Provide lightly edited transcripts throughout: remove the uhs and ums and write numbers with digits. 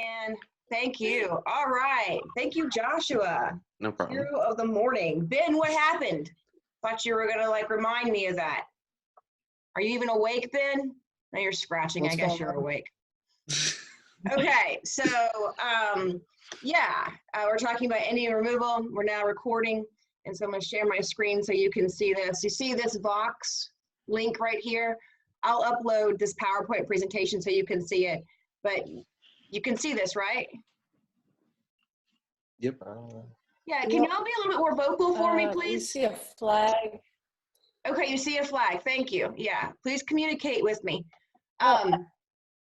And thank you. All right. Thank you, Joshua. No problem. Hero of the morning. Ben, what happened? Thought you were going to like remind me of that. Are you even awake, Ben? No, you're scratching. I guess you're awake. Okay. So, we're talking about Indian removal. We're now recording. And so I'm going to share my screen so you can see this. You see this Vox link right here? I'll upload this PowerPoint presentation so you can see it. But you can see this, right? Yep. Yeah, can y'all be a little bit more vocal for me, please? We see a flag. Okay, you see a flag. Thank you. Yeah, please communicate with me.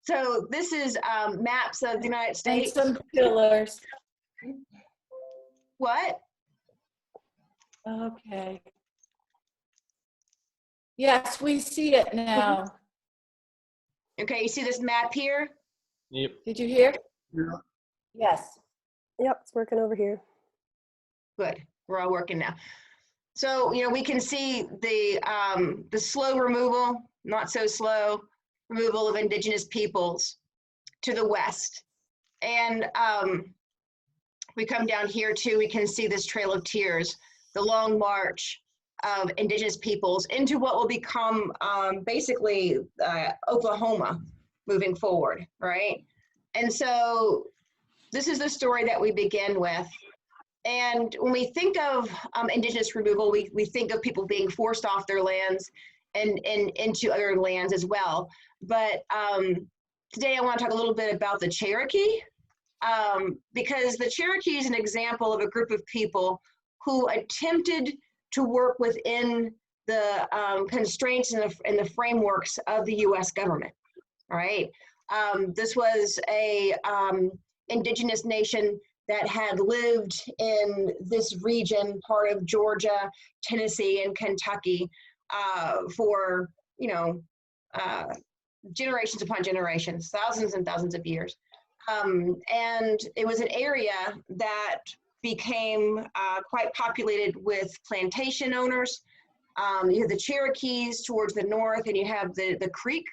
So this is maps of the United States. And some pillars. What? Okay. Yes, we see it now. Okay, you see this map here? Yep. Did you hear? Yeah. Yes. Yep, it's working over here. Good. We're all working now. So, we can see the slow removal, not so slow removal of indigenous peoples to the west. And we come down here too, we can see this Trail of Tears, the long march of indigenous peoples into what will become basically Oklahoma moving forward, right? And so this is the story that we begin with. And when we think of indigenous removal, we think of people being forced off their lands and into other lands as well. But today I want to talk a little bit about the Cherokee, because the Cherokee is an example of a group of people who attempted to work within the constraints and the frameworks of the U.S. government, right? This was a indigenous nation that had lived in this region, part of Georgia, Tennessee, and Kentucky for, generations upon generations, thousands and thousands of years. And it was an area that became quite populated with plantation owners. You have the Cherokees towards the north, and you have the Creek,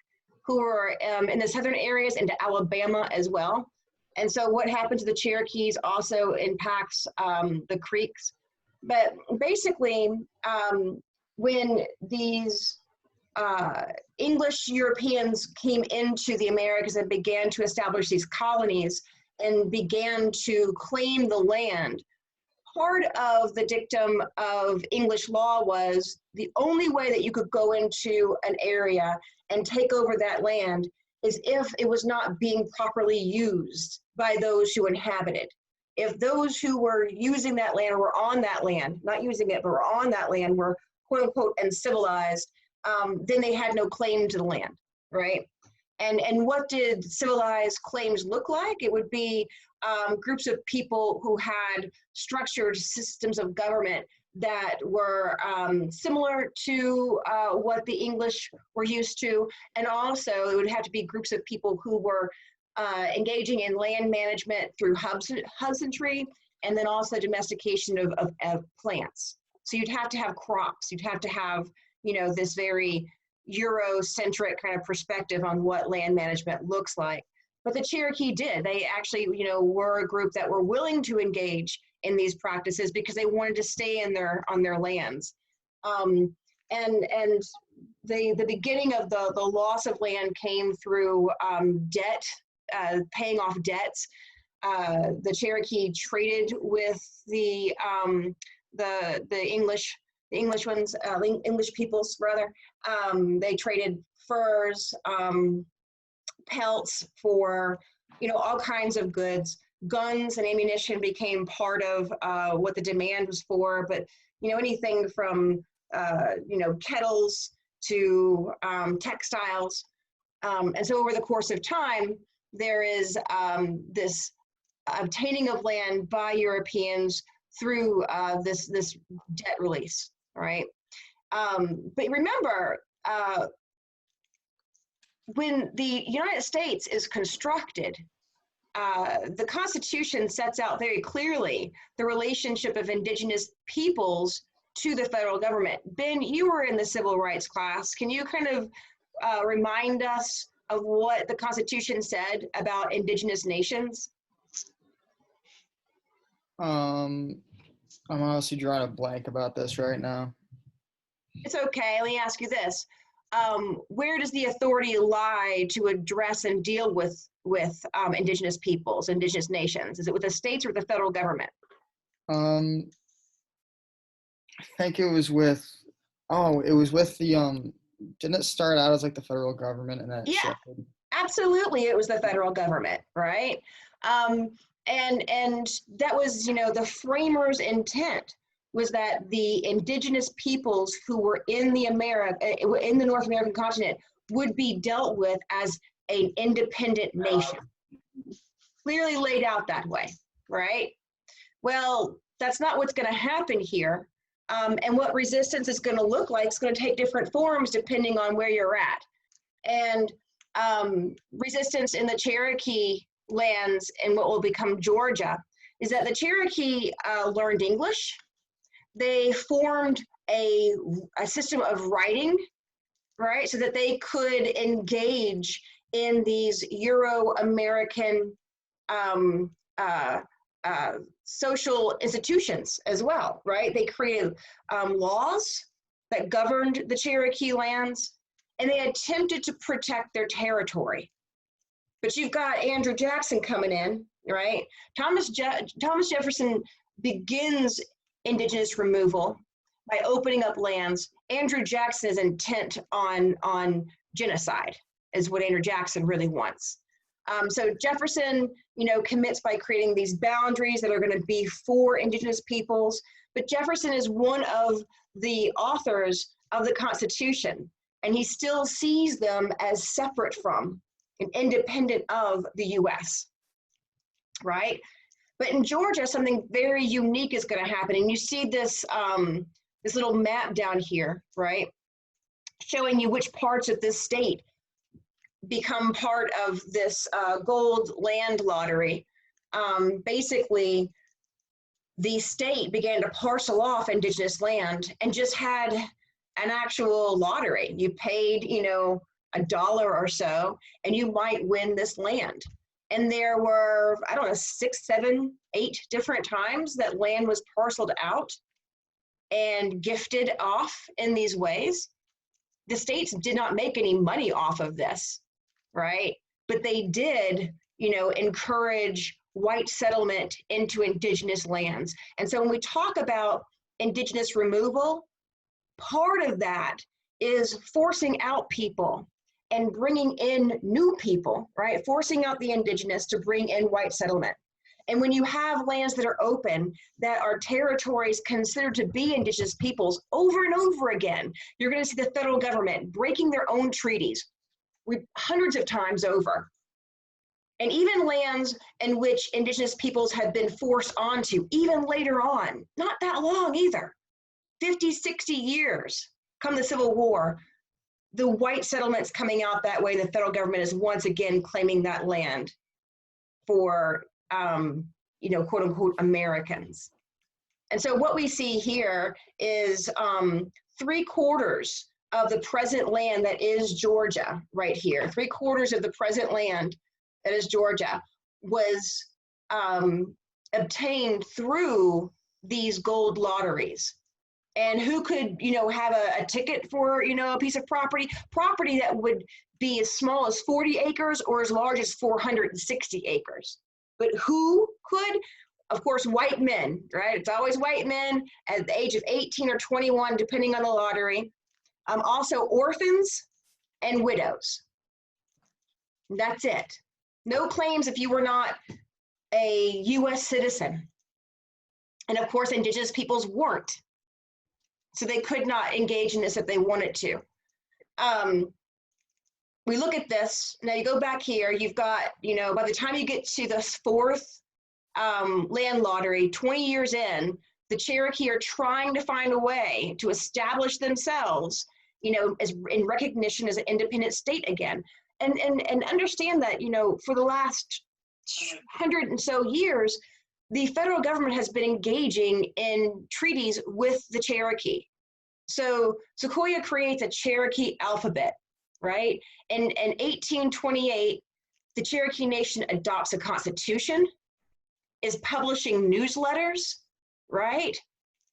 who were in the southern areas into Alabama as well. And so what happened to the Cherokees also impacts the Creeks. But basically, when these English Europeans came into the Americas and began to establish these colonies and began to claim the land, part of the dictum of English law was the only way that you could go into an area and take over that land is if it was not being properly used by those who inhabited. If those who were using that land or were on that land, not using it, but were on that land, were quote unquote uncivilized, then they had no claim to the land, right? And what did civilized claims look like? It would be groups of people who had structured systems of government that were similar to what the English were used to. And also it would have to be groups of people who were engaging in land management through husbandry, and then also domestication of plants. So you'd have to have crops. You'd have to have, this very Eurocentric kind of perspective on what land management looks like. But the Cherokee did. They actually, were a group that were willing to engage in these practices because they wanted to stay on their lands. And the beginning of the loss of land came through debt, paying off debts. The Cherokee traded with the English ones, English peoples rather. They traded furs, pelts for, all kinds of goods. Guns and ammunition became part of what the demand was for, but, anything from, kettles to textiles. And so over the course of time, there is this obtaining of land by Europeans through this debt release, right? But remember, when the United States is constructed, the Constitution sets out very clearly the relationship of indigenous peoples to the federal government. Ben, you were in the civil rights class. Can you kind of remind us of what the Constitution said about indigenous nations? Um, I'm honestly drawing a blank about this right now. It's okay. Let me ask you this. Where does the authority lie to address and deal with indigenous peoples, indigenous nations? Is it with the states or the federal government? Um, I think it was with, oh, it was with the, didn't it start out as like the federal government and then it Yeah, shifted? absolutely. It was the federal government, right? Um, and that was, the framers' intent was that the indigenous peoples who were in the North American continent would be dealt with as an independent nation, clearly laid out that way, right? Well, that's not what's going to happen here. And what resistance is going to look like is going to take different forms depending on where you're at. And resistance in the Cherokee lands and what will become Georgia is that the Cherokee learned English. They formed a system of writing, right, so that they could engage in these Euro-American social institutions as well, right? They created laws that governed the Cherokee lands, and they attempted to protect their territory. But you've got Andrew Jackson coming in, right? Thomas Jefferson begins indigenous removal by opening up lands. Andrew Jackson is intent on genocide, is what Andrew Jackson really wants. So Jefferson, commits by creating these boundaries that are going to be for indigenous peoples. But Jefferson is one of the authors of the Constitution, and he still sees them as separate from and independent of the U.S., right? But in Georgia, something very unique is going to happen. And you see this, this little map down here, right, showing you which parts of this state become part of this gold land lottery. Basically, the state began to parcel off indigenous land and just had an actual lottery. You paid, $1 or so, and you might win this land. And there were, I don't know, 6, 7, 8 different times that land was parceled out and gifted off in these ways. The states did not make any money off of this, right? But they did, encourage white settlement into indigenous lands. And so when we talk about indigenous removal, part of that is forcing out people and bringing in new people, right? Forcing out the indigenous to bring in white settlement. And when you have lands that are open, that are territories considered to be indigenous peoples over and over again, you're going to see the federal government breaking their own treaties hundreds of times over. And even lands in which indigenous peoples have been forced onto, even later on, not that long either, 50, 60 years, come the Civil War, the white settlements coming out that way, the federal government is once again claiming that land for, quote unquote, Americans. And so what we see here is 3/4 of the present land that is Georgia right here. 3/4 of the present land that is Georgia was obtained through these gold lotteries. And who could, have a ticket for, a piece of property that would be as small as 40 acres or as large as 460 acres. But who could? Of course, white men, right? It's always white men at the age of 18 or 21, depending on the lottery. Also orphans and widows. That's it. No claims if you were not a US citizen. And of course, indigenous peoples weren't. So they could not engage in this if they wanted to. We look at this, now you go back here, you've got, by the time you get to the 4th land lottery, 20 years in, the Cherokee are trying to find a way to establish themselves, as in recognition as an independent state again. And understand that, for the last 100 and so years, the federal government has been engaging in treaties with the Cherokee. So Sequoyah creates a Cherokee alphabet, right? And in 1828, the Cherokee Nation adopts a constitution. is publishing newsletters, right?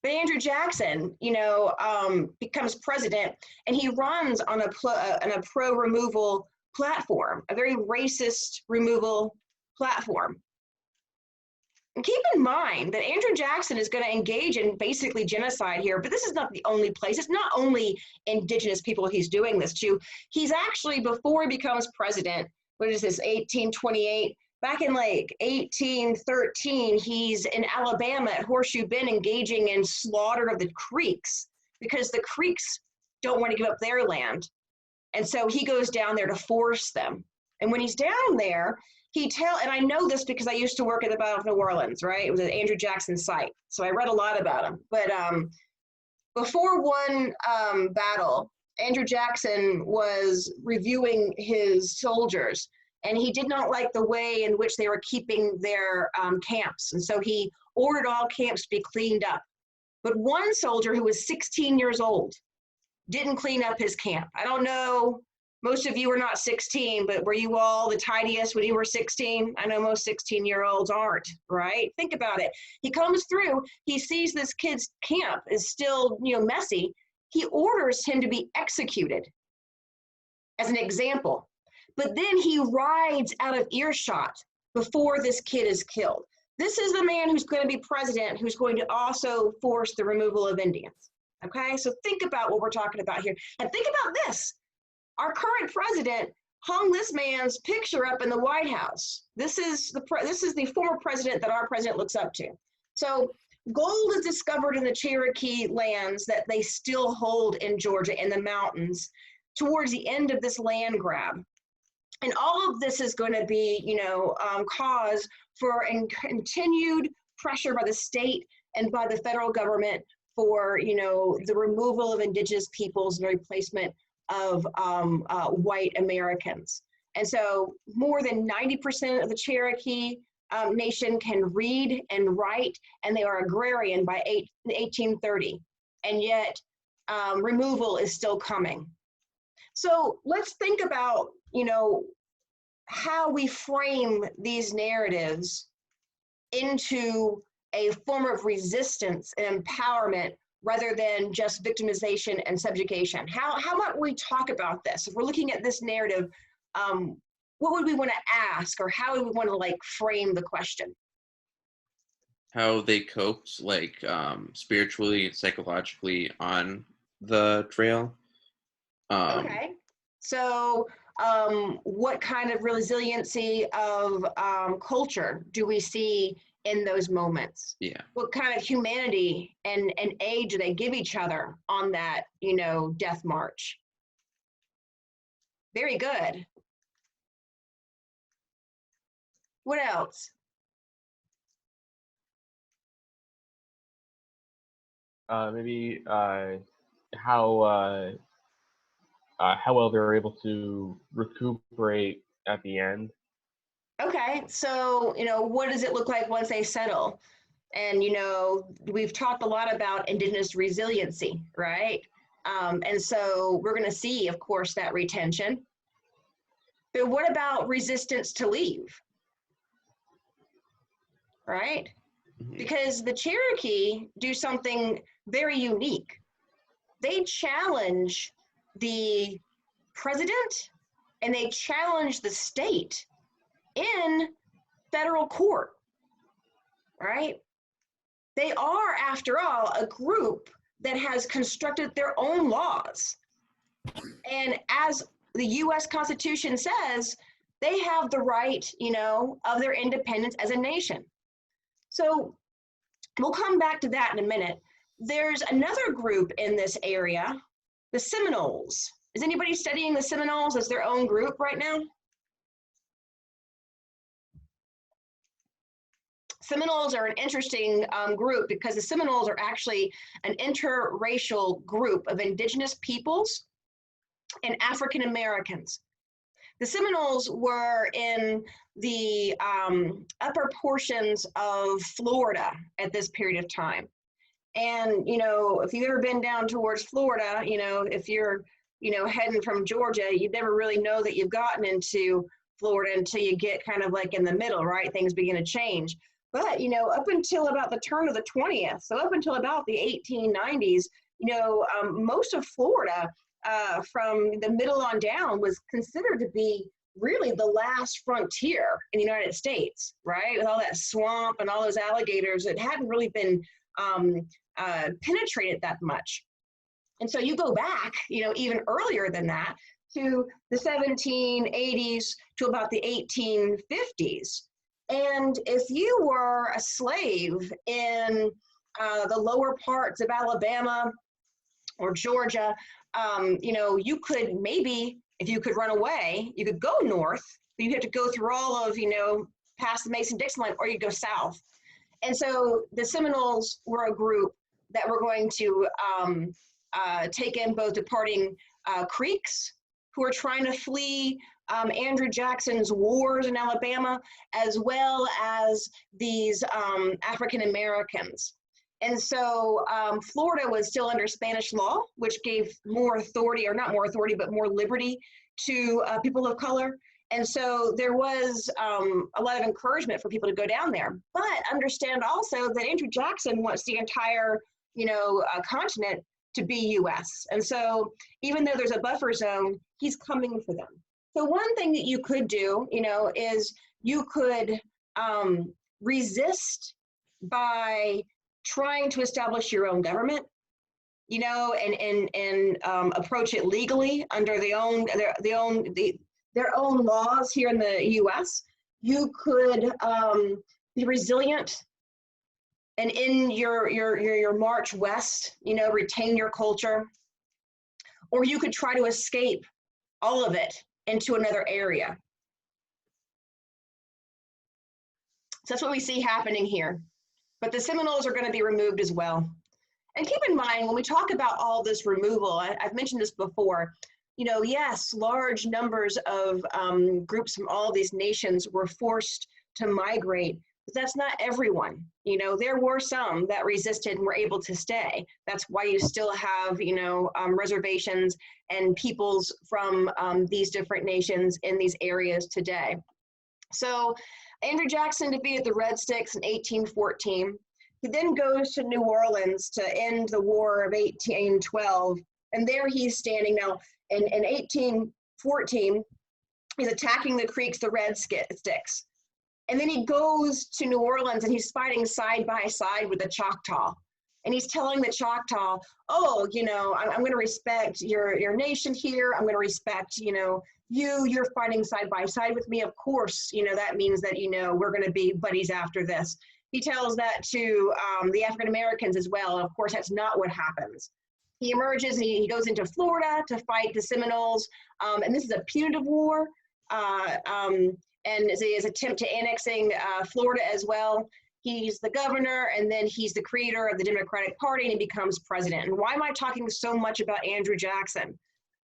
But Andrew Jackson, becomes president, and he runs on a pro-removal platform, a very racist removal platform. And keep in mind that Andrew Jackson is going to engage in basically genocide here, but this is not the only place. It's not only indigenous people he's doing this to. He's actually, before he becomes president, what is this, 1828? Back in like 1813, he's in Alabama at Horseshoe Bend engaging in slaughter of the Creeks because the Creeks don't want to give up their land. And so he goes down there to force them. And when he's down there, and I know this because I used to work at the Battle of New Orleans, right? It was at Andrew Jackson's site. So I read a lot about him. But before one battle, Andrew Jackson was reviewing his soldiers, and he did not like the way in which they were keeping their camps. And so he ordered all camps to be cleaned up. But one soldier who was 16 years old didn't clean up his camp. I don't know, most of you are not 16, but were you all the tidiest when you were 16? I know most 16-year-olds aren't, right? Think about it. He comes through, he sees this kid's camp is still, messy. He orders him to be executed as an example. But then he rides out of earshot before this kid is killed. This is the man who's going to be president, who's going to also force the removal of Indians. Okay, so think about what we're talking about here. And think about this. Our current president hung this man's picture up in the White House. This is the former president that our president looks up to. So gold is discovered in the Cherokee lands that they still hold in Georgia in the mountains towards the end of this land grab. And all of this is going to be, cause for continued pressure by the state and by the federal government for, the removal of indigenous peoples and replacement of white Americans. And so more than 90% of the Cherokee nation can read and write, and they are agrarian by 1830. And yet removal is still coming. So let's think about, how we frame these narratives into a form of resistance and empowerment rather than just victimization and subjugation. How might we talk about this? If we're looking at this narrative, what would we want to ask, or how would we want to frame the question? How they coped spiritually and psychologically on the trail. Okay. So what kind of resiliency of culture do we see in those moments? Yeah. What kind of humanity and aid do they give each other on that, death march? Very good. What else? Maybe how well they're able to recuperate at the end. Okay, so, what does it look like once they settle? And, we've talked a lot about indigenous resiliency, right? And so we're going to see, of course, that retention. But what about resistance to leave? Right? Because the Cherokee do something very unique. They challenge the president and they challenge the state in federal court, right? They are, after all, a group that has constructed their own laws. And as the U.S. Constitution says, they have the right, of their independence as a nation. So we'll come back to that in a minute. There's another group in this area, the Seminoles. Is anybody studying the Seminoles as their own group right now? Seminoles are an interesting group because the Seminoles are actually an interracial group of indigenous peoples and African Americans. The Seminoles were in the upper portions of Florida at this period of time. And, if you've ever been down towards Florida, if you're, heading from Georgia, you'd never really know that you've gotten into Florida until you get kind of in the middle, right? Things begin to change. But, up until about the turn of the 20th, so up until about the 1890s, most of Florida from the middle on down was considered to be really the last frontier in the United States, right? With all that swamp and all those alligators, it hadn't really been penetrated that much. And so you go back, even earlier than that, to the 1780s to about the 1850s. And if you were a slave in the lower parts of Alabama or Georgia, you could maybe, if you could run away, you could go north, but you have to go through all of, past the Mason-Dixon line, or you go south. And so the Seminoles were a group that were going to take in both departing Creeks who were trying to flee Andrew Jackson's wars in Alabama, as well as these African Americans. And so Florida was still under Spanish law, which gave more authority, or not more authority, but more liberty to people of color. And so there was a lot of encouragement for people to go down there. But understand also that Andrew Jackson wants the entire, continent to be U.S. And so even though there's a buffer zone, he's coming for them. So one thing that you could do, is you could resist by trying to establish your own government, and approach it legally under their own laws here in the U.S. You could be resilient, and in your march west, retain your culture, or you could try to escape all of it into another area. So that's what we see happening here. But the Seminoles are going to be removed as well. And keep in mind, when we talk about all this removal, I've mentioned this before, yes, large numbers of groups from all these nations were forced to migrate, but that's not everyone. There were some that resisted and were able to stay. That's why you still have, reservations and peoples from these different nations in these areas today. So Andrew Jackson defeated the Red Sticks in 1814. He then goes to New Orleans to end the War of 1812. And there he's standing now in 1814, he's attacking the Creeks, the Red Sticks. And then he goes to New Orleans and he's fighting side by side with the Choctaw. And he's telling the Choctaw, oh, I'm going to respect your nation here. I'm going to respect, you're fighting side by side with me. Of course, that means that, we're going to be buddies after this. He tells that to the African Americans as well. And of course, that's not what happens. He emerges and he goes into Florida to fight the Seminoles. And this is a punitive war. And his attempt to annexing Florida as well. He's the governor, and then he's the creator of the Democratic Party, and he becomes president. And why am I talking so much about Andrew Jackson?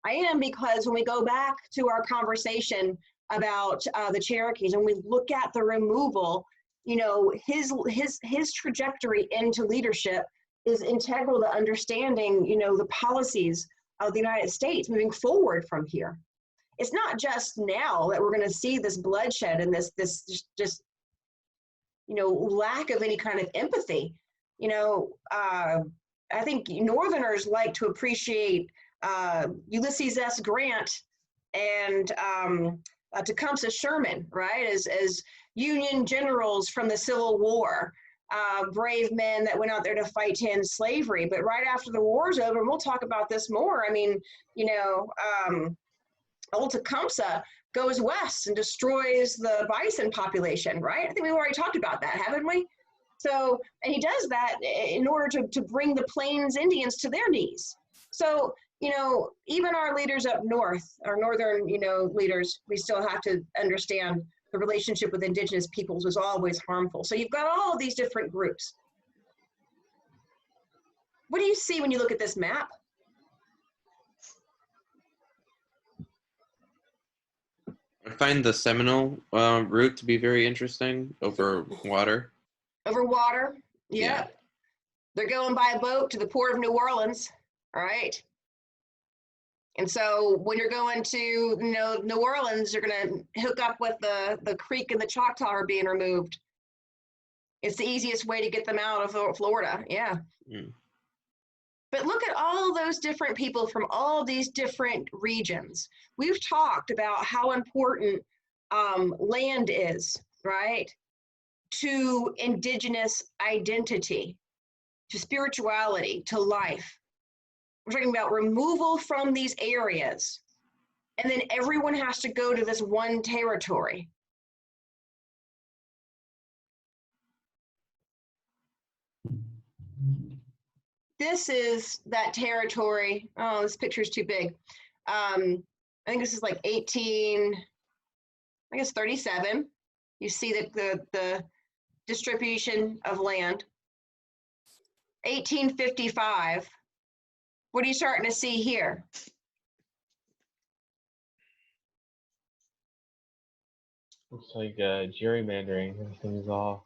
I am because when we go back to our conversation about the Cherokees, and we look at the removal, his trajectory into leadership is integral to understanding, the policies of the United States moving forward from here. It's not just now that we're going to see this bloodshed and this just lack of any kind of empathy. I think Northerners like to appreciate Ulysses S. Grant and Tecumseh Sherman, right, as Union generals from the Civil War, brave men that went out there to fight to end slavery. But right after the war's over, and we'll talk about this more, old Tecumseh goes west and destroys the bison population, right? I think we've already talked about that, haven't we? So, and he does that in order to bring the Plains Indians to their knees. So, even our leaders up north, our northern, leaders, we still have to understand the relationship with indigenous peoples was always harmful. So you've got all of these different groups. What do you see when you look at this map? I find the Seminole route to be very interesting over water. Over water, Yeah. They're going by a boat to the port of New Orleans, all right? And so when you're going to, New Orleans, you're going to hook up with the Creek and the Choctaw are being removed. It's the easiest way to get them out of Florida. Yeah. Mm. But look at all those different people from all these different regions. We've talked about how important land is, right? To indigenous identity, to spirituality, to life. We're talking about removal from these areas. And then everyone has to go to this one territory. This is that territory. Oh, this picture's too big. I think this is like 37. You see the distribution of land. 1855. What are you starting to see here? Looks like gerrymandering. Everything's all.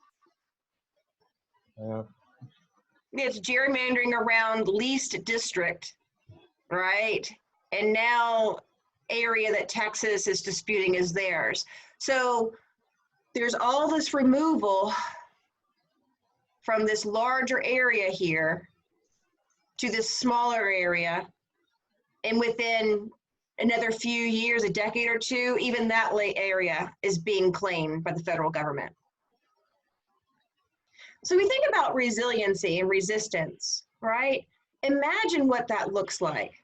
It's gerrymandering around least district, right? And now area that Texas is disputing is theirs. So there's all this removal from this larger area here to this smaller area. And within another few years, a decade or two, even that area is being claimed by the federal government. So we think about resiliency and resistance, right? Imagine what that looks like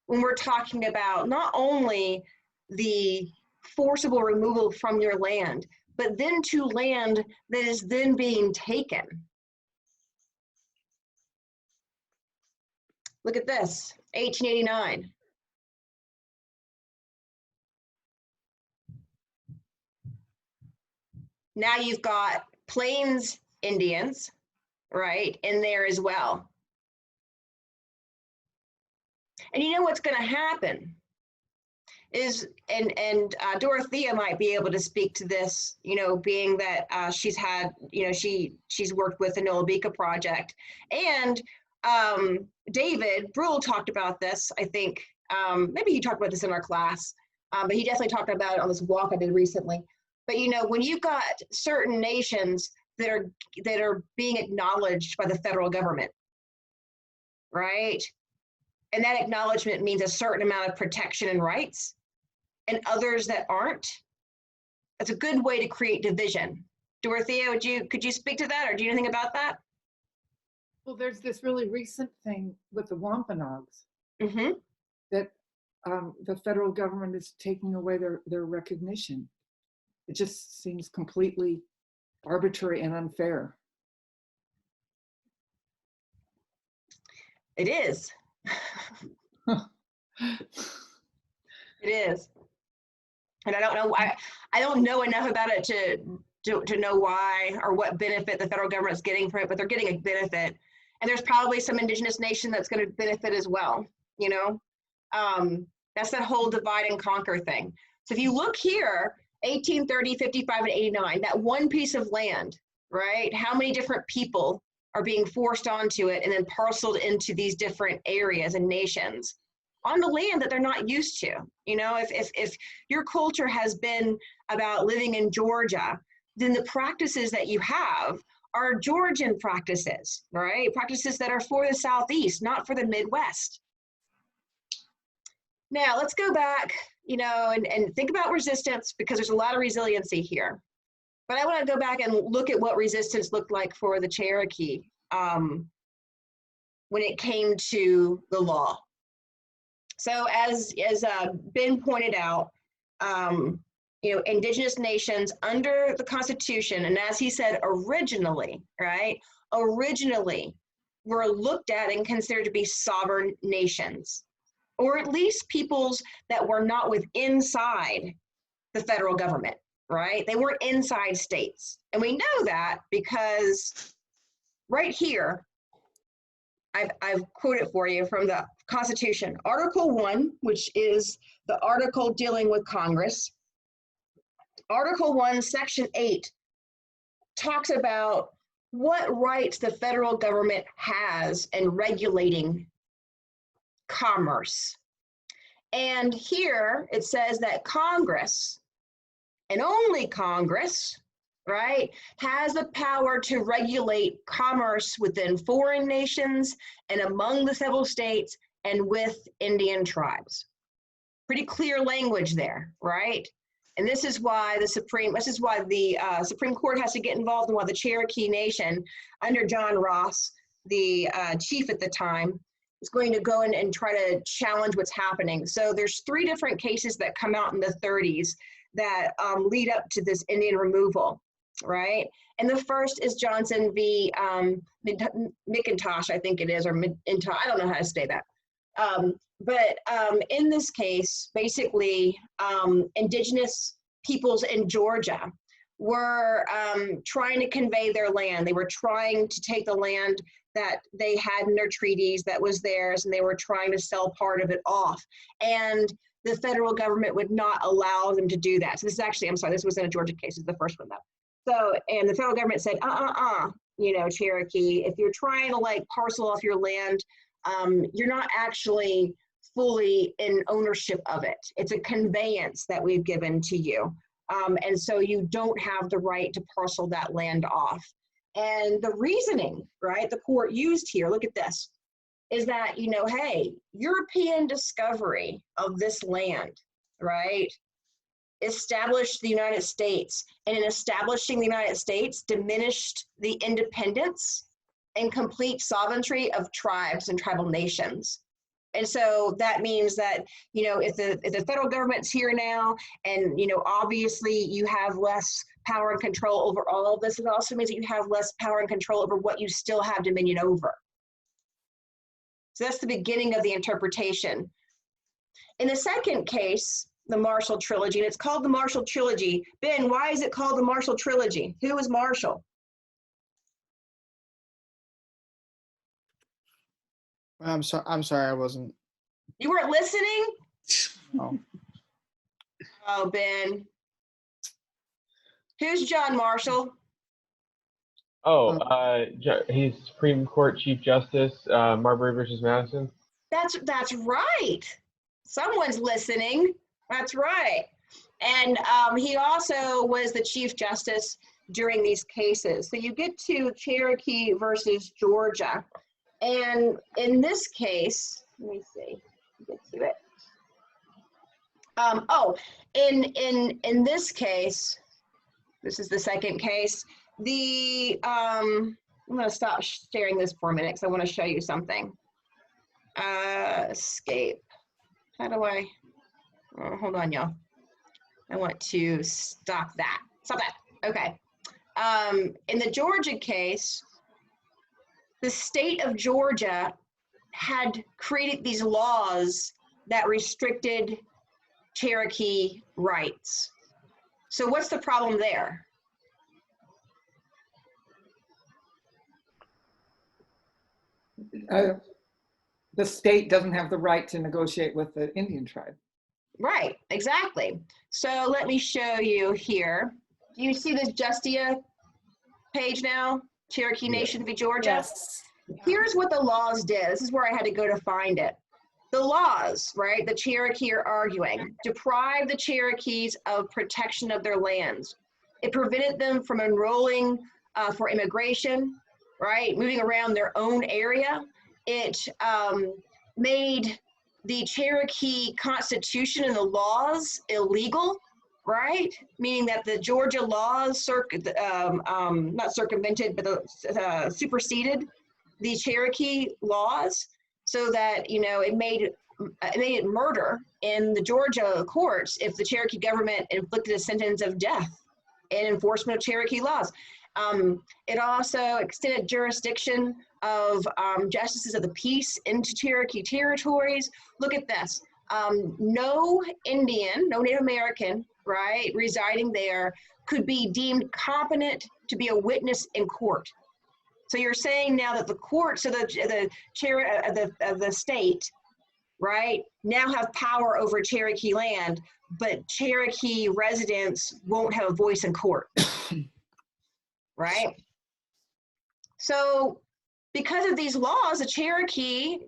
when we're talking about not only the forcible removal from your land, but then to land that is then being taken. Look at this, 1889. Now you've got Plains Indians, right, in there as well. And you know what's going to happen is, and Dorothea might be able to speak to this, you know, being that she's had, you know, she's worked with the Nola Bica Project. And David Brule talked about this, I think, maybe he talked about this in our class, but he definitely talked about it on this walk I did recently. But, you know, when you've got certain nations that are being acknowledged by the federal government, right? And that acknowledgement means a certain amount of protection and rights, and others that aren't. That's a good way to create division. Dorothea, could you speak to that, or do you know anything about that? Well, there's this really recent thing with the Wampanoags Mm-hmm. that the federal government is taking away their recognition. It just seems completely arbitrary and unfair. It is. It is. And I don't know why. I don't know enough about it to know why or what benefit the federal government is getting from it, but they're getting a benefit. And there's probably some indigenous nation that's going to benefit as well, you know? That's that whole divide and conquer thing. So if you look here, 1830, 55, and 89, that one piece of land, right? How many different people are being forced onto it and then parceled into these different areas and nations on the land that they're not used to? You know, if your culture has been about living in Georgia, then the practices that you have are Georgian practices, right? Practices that are for the Southeast, not for the Midwest. Now, let's go back, you know, and think about resistance, because there's a lot of resiliency here. But I want to go back and look at what resistance looked like for the Cherokee when it came to the law. So as Ben pointed out, you know, indigenous nations under the Constitution, and as he said, originally, right? Originally were looked at and considered to be sovereign nations, or at least peoples that were not inside the federal government, right? They weren't inside states. And we know that because right here, I've quoted for you from the Constitution, Article 1, which is the article dealing with Congress. Article 1, Section 8 talks about what rights the federal government has in regulating commerce. And here it says that Congress, and only Congress, right, has the power to regulate commerce within foreign nations and among the several states and with Indian tribes. Pretty clear language there, right? And this is why the Supreme Court has to get involved, and why the Cherokee Nation, under John Ross, the chief at the time, is going to go in and try to challenge what's happening. So there's 3 different cases that come out in the 30s that lead up to this Indian removal, right? And the first is Johnson v. McIntosh, I think it is, or McIntosh, I don't know how to say that. But in this case, basically, indigenous peoples in Georgia were trying to convey their land. They were trying to take the land that they had in their treaties that was theirs, and they were trying to sell part of it off. And the federal government would not allow them to do that. So this is actually, I'm sorry, this was in a Georgia case, this is the first one though. So, and the federal government said, Cherokee, if you're trying to like parcel off your land, you're not actually fully in ownership of it. It's a conveyance that we've given to you. And so you don't have the right to parcel that land off. And the reasoning, right, the court used here, look at this, is that, hey, European discovery of this land, right, established the United States, and in establishing the United States, diminished the independence and complete sovereignty of tribes and tribal nations. And so that means that, if the federal government's here now, and, obviously you have less power and control over all of this, it also means that you have less power and control over what you still have dominion over. So that's the beginning of the interpretation. In the second case, the Marshall Trilogy, and it's called the Marshall Trilogy. Ben, why is it called the Marshall Trilogy? Who is Marshall? I'm sorry, I wasn't. You weren't listening? Oh. Oh, Ben. Who's John Marshall? He's Supreme Court Chief Justice, Marbury versus Madison. That's right. Someone's listening. That's right. And he also was the Chief Justice during these cases. So you get to Cherokee versus Georgia. And in this case, let me see, get to it. In this case, this is the second case. I'm going to stop sharing this for a minute because I want to show you something. Escape. How do I? Oh, hold on, y'all. I want to stop that. Stop that. Okay. In the Georgia case, the state of Georgia had created these laws that restricted Cherokee rights. So what's the problem there? The state doesn't have the right to negotiate with the Indian tribe. Right, exactly. So let me show you here. Do you see this Justia page now? Cherokee Nation v. Georgia? Yes. Here's what the laws did. This is where I had to go to find it. The laws, right, the Cherokee are arguing, deprived the Cherokees of protection of their lands. It prevented them from enrolling for immigration, right, moving around their own area. It made the Cherokee Constitution and the laws illegal, right? Meaning that the Georgia laws not circumvented, but superseded the Cherokee laws, so that it made it murder in the Georgia courts if the Cherokee government inflicted a sentence of death in enforcement of Cherokee laws. It also extended jurisdiction of justices of the peace into Cherokee territories. Look at this. No Indian, no Native American, right, residing there could be deemed competent to be a witness in court. So you're saying now that the courts of the state, right, now have power over Cherokee land, but Cherokee residents won't have a voice in court, right? So because of these laws, the Cherokee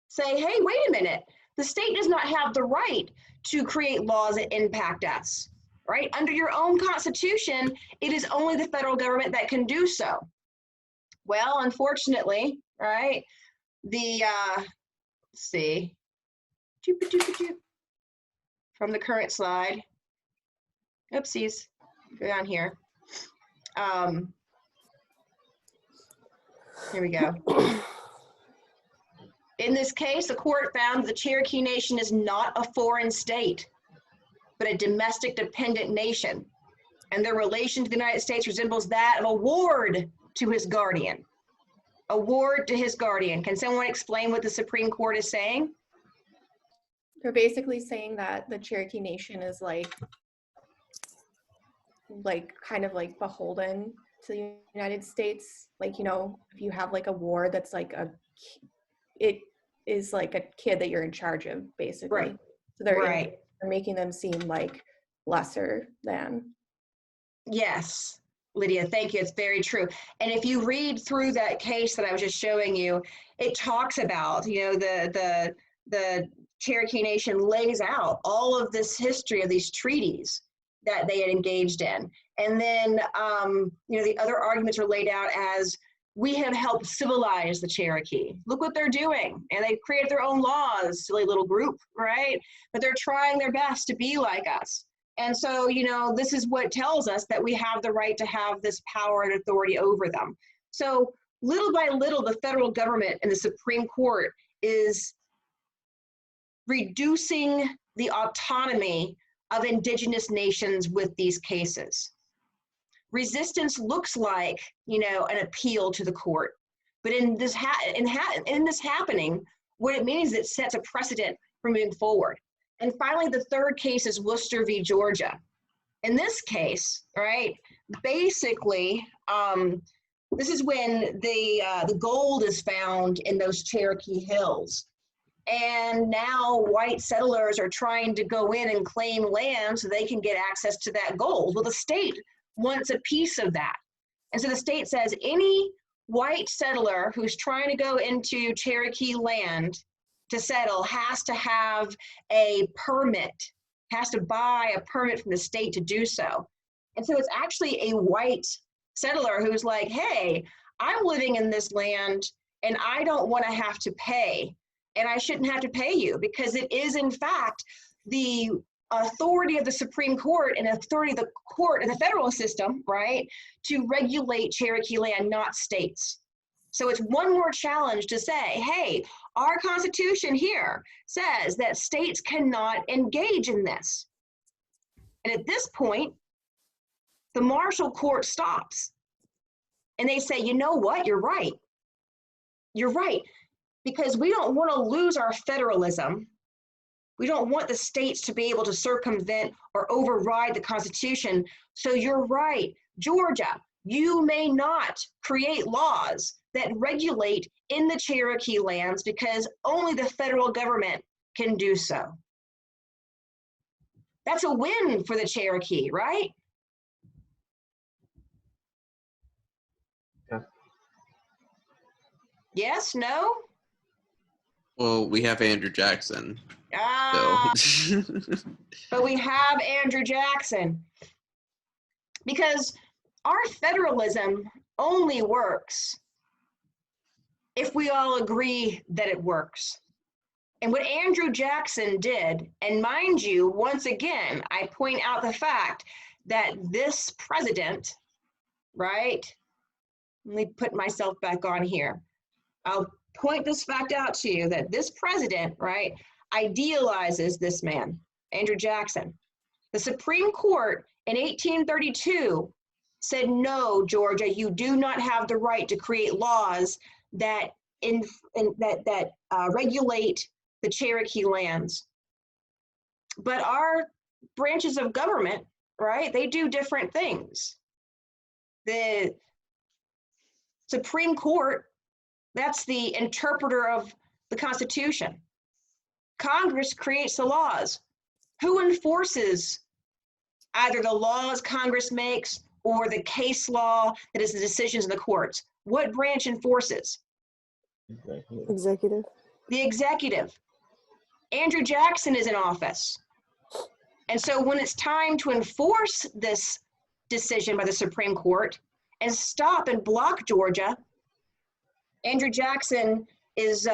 say, hey, wait a minute, the state does not have the right to create laws that impact us. right? Under your own constitution, it is only the federal government that can do so. Well, unfortunately, right, the, let's see, from the current slide, oopsies, go down here. Here we go. In this case, the court found the Cherokee Nation is not a foreign state, but a domestic dependent nation, and their relation to the United States resembles that of a ward to his guardian. A ward to his guardian. Can someone explain what the Supreme Court is saying? They're basically saying that the Cherokee Nation is like kind of like beholden to the United States. Like, you know, if you have like a ward that's like it is like a kid that you're in charge of, basically. Right. So they're Right. they're making them seem like lesser than. Yes, Lydia, thank you. It's very true. And if you read through that case that I was just showing you, it talks about, you know, the Cherokee Nation lays out all of this history of these treaties that they had engaged in. And then, you know, the other arguments are laid out as, we have helped civilize the Cherokee. Look what they're doing. And they created their own laws, silly little group, right? But they're trying their best to be like us. And so, you know, this is what tells us that we have the right to have this power and authority over them. So little by little, the federal government and the Supreme Court is reducing the autonomy of indigenous nations with these cases. Resistance looks like, you know, an appeal to the court, but in this happening, what it means is it sets a precedent for moving forward. And finally, the third case is Worcester v. Georgia. In this case, right, basically, this is when the gold is found in those Cherokee hills. And now white settlers are trying to go in and claim land so they can get access to that gold. Well, the state wants a piece of that. And so the state says any white settler who's trying to go into Cherokee land to settle has to have a permit, has to buy a permit from the state to do so. And so it's actually a white settler who's like, hey, I'm living in this land and I don't want to have to pay, and I shouldn't have to pay you, because it is in fact the authority of the Supreme Court and authority of the court and the federal system, right, to regulate Cherokee land, not states. So it's one more challenge to say, hey, our Constitution here says that states cannot engage in this. And at this point, the Marshall Court stops and they say, you know what, you're right. You're right, because we don't want to lose our federalism. We don't want the states to be able to circumvent or override the Constitution. So you're right, Georgia, you may not create laws that regulate in the Cherokee lands because only the federal government can do so. That's a win for the Cherokee, right? Yeah. Yes, no? Well, we have Andrew Jackson. So. So. But we have Andrew Jackson, because our federalism only works if we all agree that it works. And what Andrew Jackson did, and mind you, once again, I point out the fact that this president, right? Let me put myself back on here. I'll point this fact out to you that this president, right, idealizes this man, Andrew Jackson. The Supreme Court in 1832 said, no, Georgia, you do not have the right to create laws that regulate the Cherokee lands. But our branches of government, right, they do different things. The Supreme Court, that's the interpreter of the Constitution. Congress creates the laws. Who enforces either the laws Congress makes or the case law that is the decisions of the courts? What branch enforces? Executive. The executive. Andrew Jackson is in office. And so when it's time to enforce this decision by the Supreme Court and stop and block Georgia, Andrew Jackson is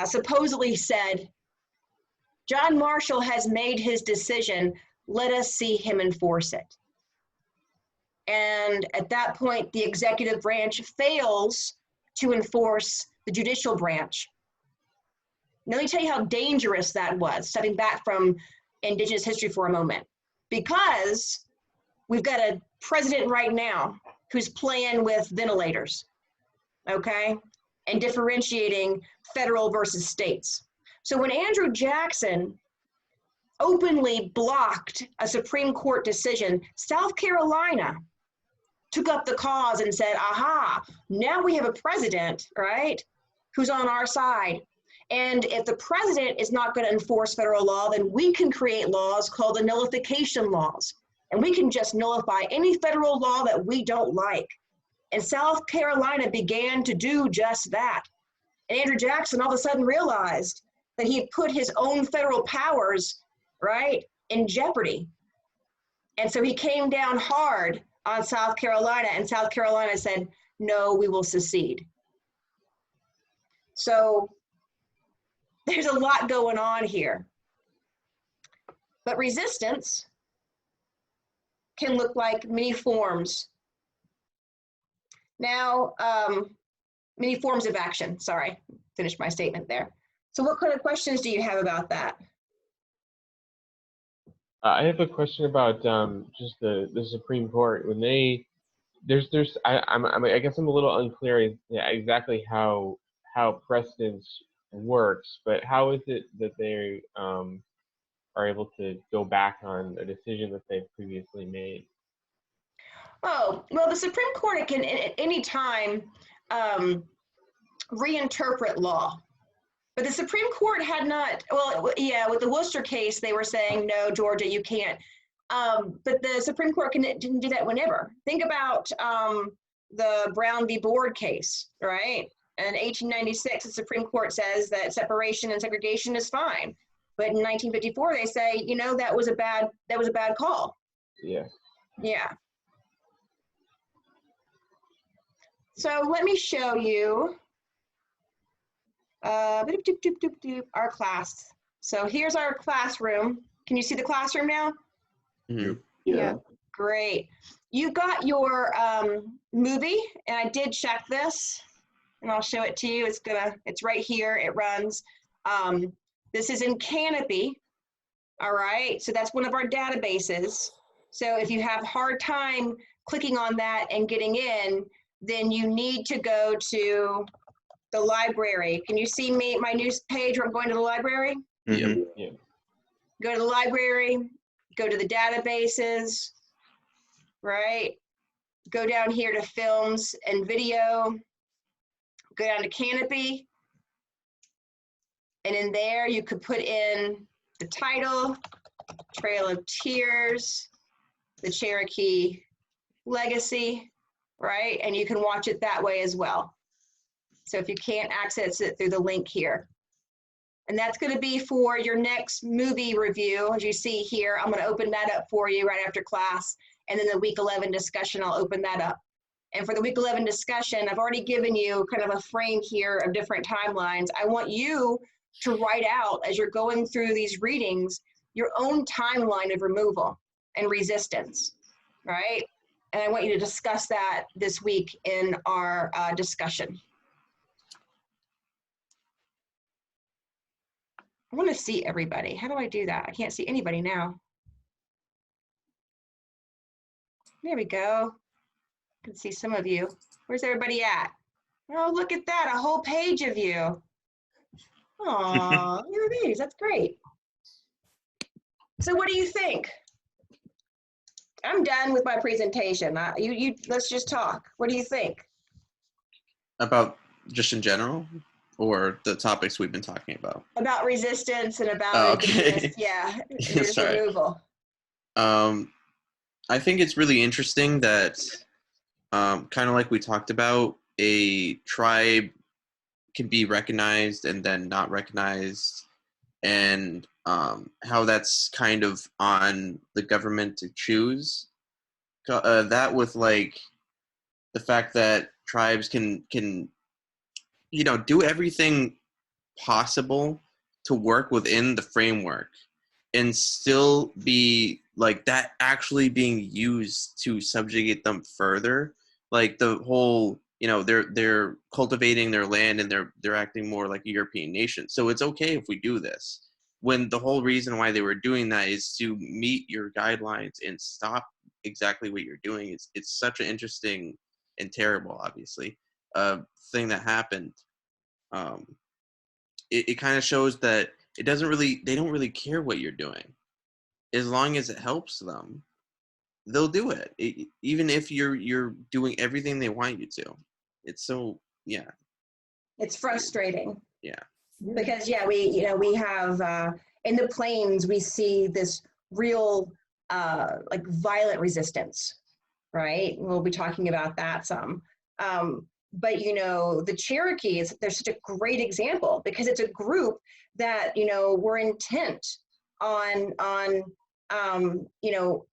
supposedly said, John Marshall has made his decision. Let us see him enforce it. And at that point, the executive branch fails to enforce the judicial branch. Now, let me tell you how dangerous that was, stepping back from Indigenous history for a moment, because we've got a president right now who's playing with ventilators, okay, and differentiating federal versus states. So when Andrew Jackson openly blocked a Supreme Court decision, South Carolina took up the cause and said, aha, now we have a president, right, who's on our side. And if the president is not going to enforce federal law, then we can create laws called the nullification laws. And we can just nullify any federal law that we don't like. And South Carolina began to do just that. And Andrew Jackson all of a sudden realized that he had put his own federal powers, right, in jeopardy. And so he came down hard on South Carolina, and South Carolina said, no, we will secede. So there's a lot going on here. But resistance can look like many forms. Now, many forms of action. Sorry, finished my statement there. So what kind of questions do you have about that? I have a question about just the Supreme Court. When they I guess I'm a little unclear exactly how precedence works, but how is it that they are able to go back on a decision that they've previously made? Oh, well, the Supreme Court can at any time reinterpret law. But the Supreme Court had not, well, yeah, with the Worcester case, they were saying, no, Georgia, you can't. But the Supreme Court didn't do that whenever. Think about the Brown v. Board case, right? In 1896, the Supreme Court says that separation and segregation is fine. But in 1954, they say, you know, that was a bad call. Yeah. Yeah. So let me show you our class. So here's our classroom. Can you see the classroom now? Mhm. Yeah. Great. You got your movie, and I did check this, and I'll show it to you. It's right here. It runs. This is in Canopy. All right. So that's one of our databases. So if you have a hard time clicking on that and getting in, then you need to go to the library. Can you see my news page where I'm going to the library? Mhm. Yeah. Go to the library, go to the databases, right? Go down here to films and video, go down to Canopy. And in there, you could put in the title, Trail of Tears, the Cherokee Legacy, right? And you can watch it that way as well. So if you can't access it through the link here. And that's going to be for your next movie review. As you see here, I'm going to open that up for you right after class. And then the week 11 discussion, I'll open that up. And for the week 11 discussion, I've already given you kind of a frame here of different timelines. I want you to write out, as you're going through these readings, your own timeline of removal and resistance, right? And I want you to discuss that this week in our discussion. I want to see everybody. How do I do that? I can't see anybody now. There we go. I can see some of you. Where's everybody at? Oh, look at that, a whole page of you. Aw, look at these, that's great. So what do you think? I'm done with my presentation. Let's just talk. What do you think? About just in general, or the topics we've been talking about? About resistance and about Oh, okay. indigenous, yeah, indigenous Sorry. removal. I think it's really interesting that, kind of like we talked about, a tribe can be recognized and then not recognized and how that's kind of on the government to choose. That with like the fact that tribes can do everything possible to work within the framework and still be like that actually being used to subjugate them further, like the whole they're cultivating their land and they're acting more like a European nation, so it's okay if we do this, when the whole reason why they were doing that is to meet your guidelines and stop exactly what you're doing. It's such an interesting and terrible, obviously, thing that happened. um, it kind of shows that they don't really care what you're doing. As long as it helps them, they'll do it, even if you're doing everything they want you to. It's so, yeah. It's frustrating. Yeah. Because we have in the plains we see this real like violent resistance, right? We'll be talking about that some. But the Cherokees, they're such a great example because it's a group that were intent on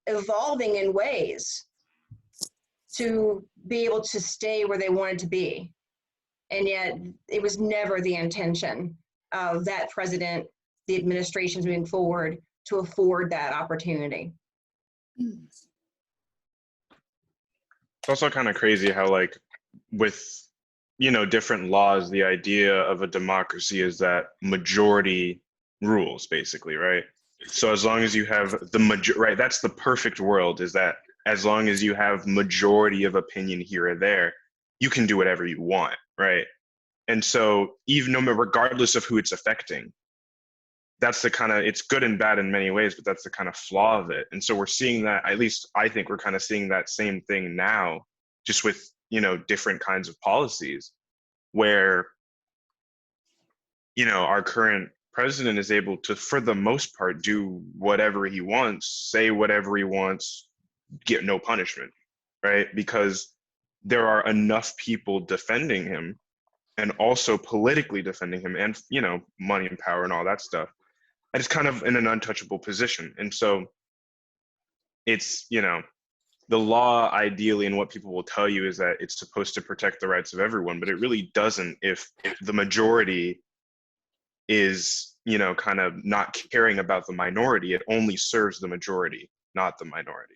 evolving in ways to be able to stay where they wanted to be. And yet it was never the intention of that president, the administrations moving forward, to afford that opportunity. It's also kind of crazy how, like, with different laws, the idea of a democracy is that majority rules, basically, right? So as long as you have right, that's the perfect world, is that as long as you have majority of opinion here or there, you can do whatever you want, right? And so even regardless of who it's affecting, that's the kind of, it's good and bad in many ways, but that's the kind of flaw of it. And so we're seeing that, at least I think we're kind of seeing that same thing now, just with, different kinds of policies where, our current president is able to, for the most part, do whatever he wants, say whatever he wants, get no punishment, right? Because there are enough people defending him and also politically defending him and, money and power and all that stuff. And it's kind of in an untouchable position. And so it's, the law ideally, and what people will tell you is that it's supposed to protect the rights of everyone, but it really doesn't if the majority is, kind of not caring about the minority. It only serves the majority, not the minority.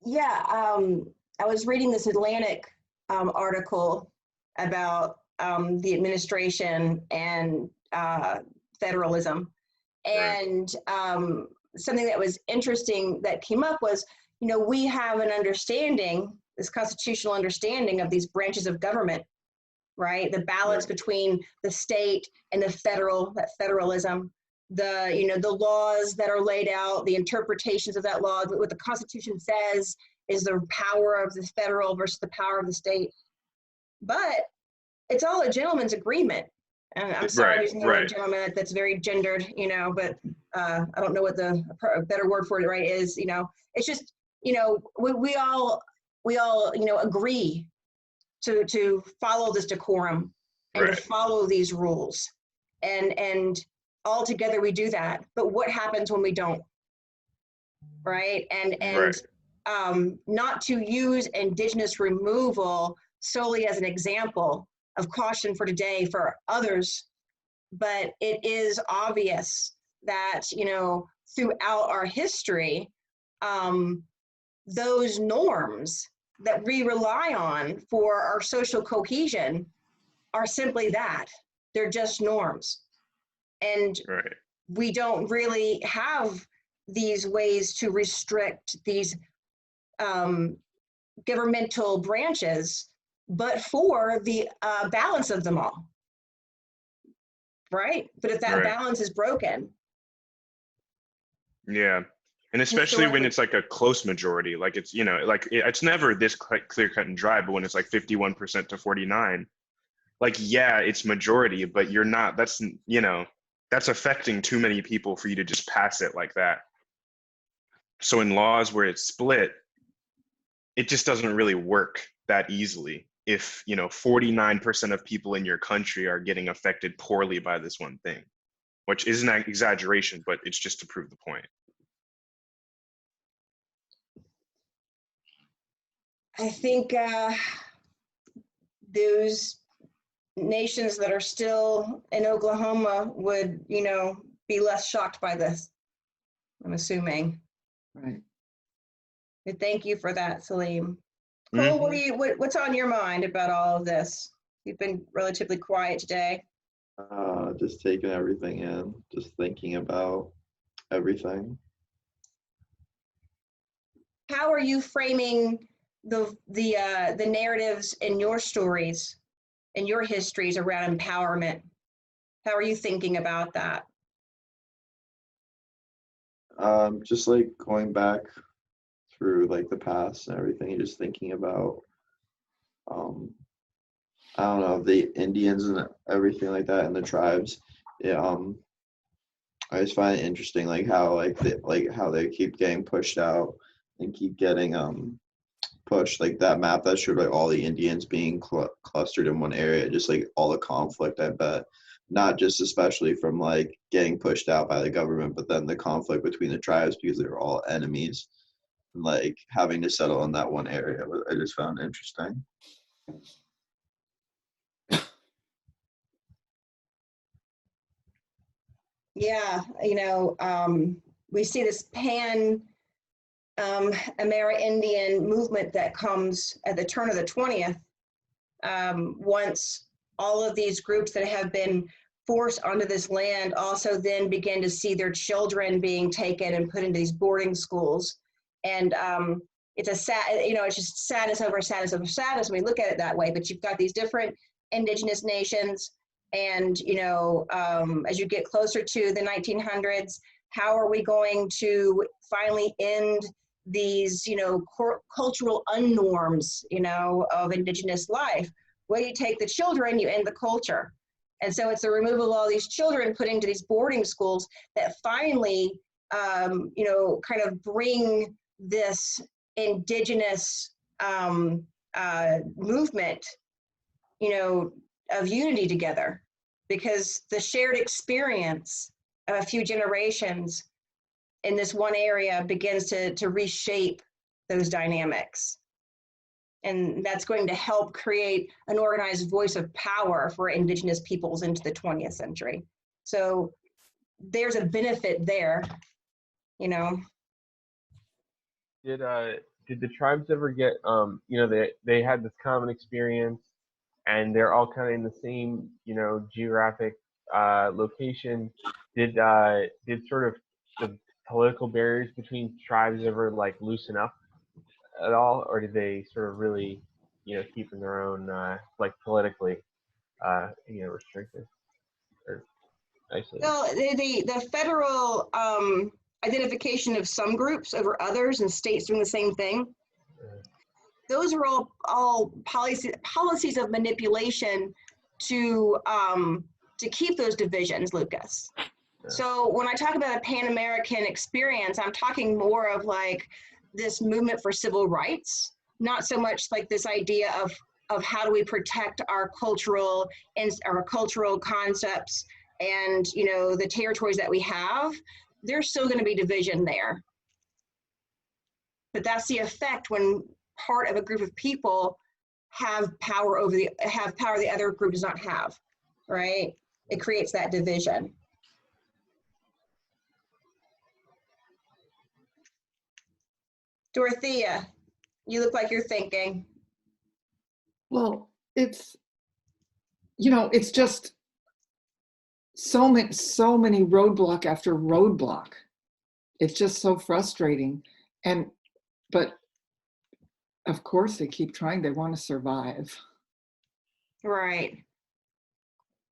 Yeah, I was reading this Atlantic article about the administration and federalism. And something that was interesting that came up was, we have an understanding, this constitutional understanding of these branches of government, right? The balance between the state and the that federalism, the laws that are laid out, the interpretations of that law, what the Constitution says is the power of the federal versus the power of the state. But it's all a gentleman's agreement. And I'm sorry, using the word gentleman, that's very gendered, but I don't know what the better word for it, right, is. It's just, we all agree to follow this decorum and to follow these rules. And all together we do that. But what happens when we don't? Right? And not to use Indigenous removal solely as an example of caution for today for others, but it is obvious that, throughout our history, those norms that we rely on for our social cohesion are simply that. They're just norms. And we don't really have these ways to restrict these governmental branches, but for the balance of them all, right? But if that balance is broken. Yeah. And especially when it's like a close majority, like it's, it's never this clear cut and dry, but when it's like 51% to 49, like, yeah, it's majority, but you're not, that's affecting too many people for you to just pass it like that. So in laws where it's split, it just doesn't really work that easily. If 49% of people in your country are getting affected poorly by this one thing, which isn't an exaggeration, but it's just to prove the point. I think those nations that are still in Oklahoma would, be less shocked by this, I'm assuming. Right. But thank you for that, Salim. Cole, what's on your mind about all of this? You've been relatively quiet today. Just taking everything in, just thinking about everything. How are you framing the narratives in your stories and your histories around empowerment? How are you thinking about that? Just like going back through like the past and everything, and just thinking about I don't know, the Indians and everything like that, and the tribes. Yeah, I just find it interesting, like how how they keep getting pushed out and keep getting pushed. Like that map that showed like all the Indians being clustered in one area, just like all the conflict. I bet not just especially from like getting pushed out by the government, but then the conflict between the tribes because they're all enemies, and like having to settle in that one area. I just found interesting. Yeah, we see this Amerindian movement that comes at the turn of the 20th, once all of these groups that have been forced onto this land also then begin to see their children being taken and put into these boarding schools. And it's a sad, it's just sadness over sadness over sadness when we look at it that way. But you've got these different indigenous nations, and as you get closer to the 1900s, how are we going to finally end these cultural unnorms of indigenous life? Well, you take the children, you end the culture. And so it's the removal of all these children put into these boarding schools that finally kind of bring this indigenous movement of unity together, because the shared experience of a few generations in this one area begins to reshape those dynamics. And that's going to help create an organized voice of power for indigenous peoples into the 20th century. So there's a benefit there, Did the tribes ever get they had this common experience, and they're all kind of in the same geographic location? Did sort of the political barriers between tribes ever like loosen up at all, or did they sort of really keep in their own like politically restricted or isolated? Well, the federal identification of some groups over others and states doing the same thing, those are all policies of manipulation to keep those divisions, Lucas. Yeah. So when I talk about a Pan-American experience, I'm talking more of like this movement for civil rights, not so much like this idea of how do we protect our cultural concepts and the territories that we have. There's still going to be division there, but that's the effect when part of a group of people have power the other group does not have, right? It creates that division. Dorothea, you look like you're thinking. Well, it's just so many roadblock after roadblock. It's just so frustrating. But of course they keep trying. They want to survive. Right.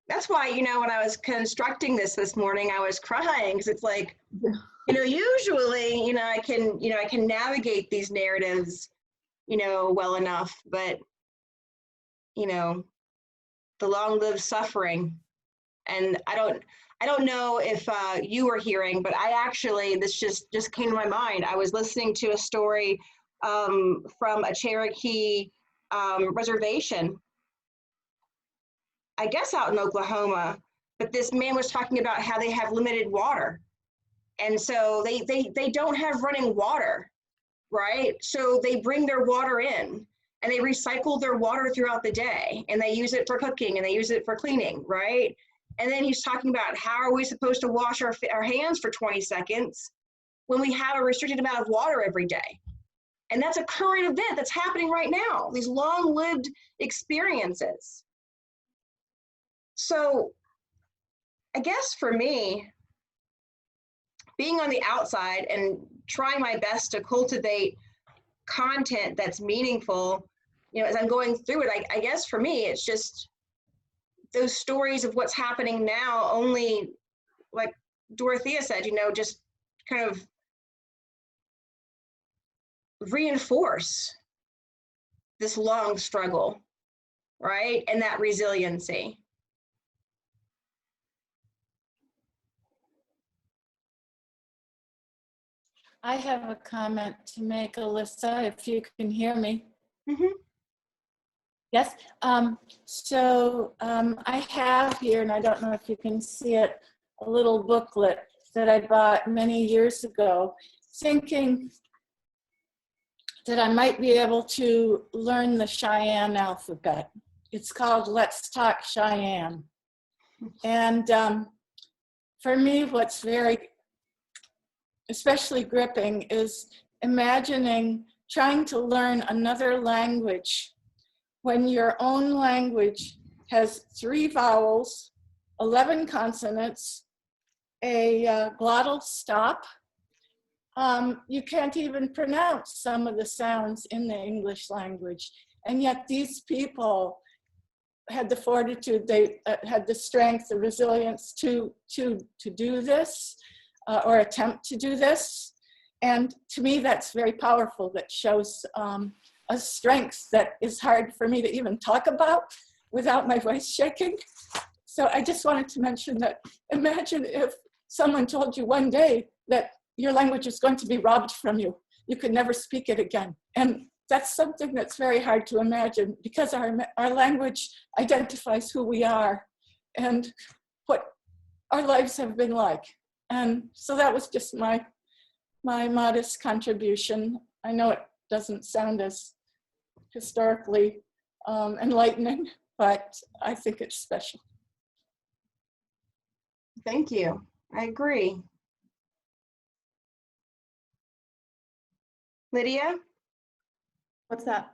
That's why, when I was constructing this morning, I was crying, because it's like, usually, I can navigate these narratives, well enough, but, the long-lived suffering. And I don't know if you were hearing, but this just came to my mind. I was listening to a story from a Cherokee reservation, I guess out in Oklahoma, But this man was talking about how they have limited water. And so they don't have running water, right? So they bring their water in and they recycle their water throughout the day, and they use it for cooking and they use it for cleaning, right? And then he's talking about how are we supposed to wash our hands for 20 seconds when we have a restricted amount of water every day. And that's a current event that's happening right now, these long-lived experiences. So I guess for me, being on the outside and trying my best to cultivate content that's meaningful, you know, as I'm going through it, I guess for me, it's just those stories of what's happening now only, like Dorothea said, you know, just kind of reinforce this long struggle, right? And that resiliency. I have a comment to make, Alyssa, if you can hear me. Mm-hmm. Yes. I have here, and I don't know if you can see it, a little booklet that I bought many years ago, thinking that I might be able to learn the Cheyenne alphabet. It's called Let's Talk Cheyenne. And for me, what's very especially gripping is imagining trying to another another language when your own language has 3 vowels, 11 consonants, a glottal stop. You can't even pronounce some of the sounds in the English language. And yet these people had the fortitude, they had the strength, the resilience to do this or attempt to do this. And to me, that's very powerful. That shows a strength that is hard for me to even talk about without my voice shaking. So I just wanted to mention that, imagine if someone told you one day that your language is going to be robbed from you. You could never speak it again. And that's something that's very hard to imagine, because our language identifies who we are and what our lives have been like. And so that was just my modest contribution. I know it doesn't sound as historically enlightening, but I think it's special. Thank you. I agree. Lydia, What's that?